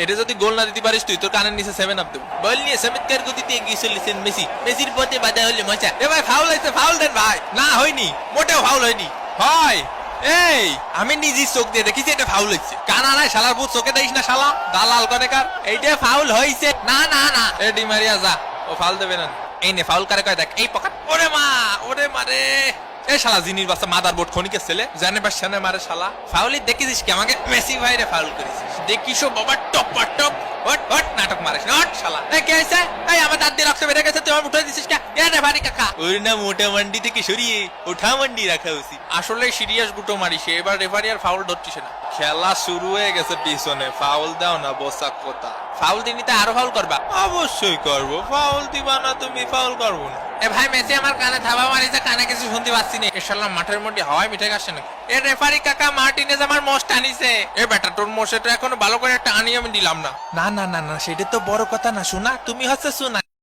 এটা যদি গোল না দিতে পারিস তুই তোর কানের নিচে 7 আপ দেব। বল নিয়ে চমৎকার গতিতে এগিয়ে চলেছেন মেসি, মেসির পথে বাধা হলে মজা। এ ভাই ফাউল হয়েছে, ফাউল দেন ভাই। না হয়নি, মোটেও ফাউল হয়নি। হয় এই আমি নিজে চোখ দিয়ে দেখেছি এটা ফাউল হয়েছে। কানা নাই শালার ভূত, চোখে দেখিস না শালা দালাল কনেকার। এইটা ফাউল হয়েছে। না না না এ ডি মারিয়া যা, ও ফাউল দেবে না। এই নে ফাউল করে কয় দেখ, এই পকেট। ওরে মা, ওরে মারে। এ শালা জিনির বাচ্চা মাদার বোর্ড খনিকের ছেলে, জানে বা শানে মারে শালা। ফাউলি দেখেছিস কি আমাকে? মেসি ভাইরে ফাউল করেছিস দেখিস বাবা, টপ টপ হট হট নাটক মারিস না হট শালা। এই কে আছে? এই আমার দাঁত দিয়ে রক্ত বেরিয়ে গেছে, তুই উঠে দিছিস কে? এ রে ভারী কাকা, ওর না মোটা মান্ডি থেকে সরিয়ে ওঠা মান্ডি রাখা উচিত। আসলে সিরিয়াস গুটো মারিস, এবার রেফারি আর ফাউল ধরছিস না। খেলা শুরু হয়ে গেছে পিছনে, ফাউল দাও না বসাক কথা। ফাউল দিনি তো আরো ফাউল করবা? অবশ্যই করবো, ফাউল দিবা না তুমি? ফাউল করবো না। এ ভাই মেসি আমার কানে থাবা মারিছে, কানে কিছু শুনতে পাচ্ছি না। এশাল্লাহ মাঠের মধ্যে হাওয়ায় মিঠে আসছে নাকি? এ রেফারি কাকা মার্টিনেজ আমার মোষ টানিছে। এ বেটা তোর মোষটা এখনো ভালো করে টানি আমি দিলাম না। না না না না, সেটা তো বড় কথা না শোনা, তুমি হচ্ছে শোনা।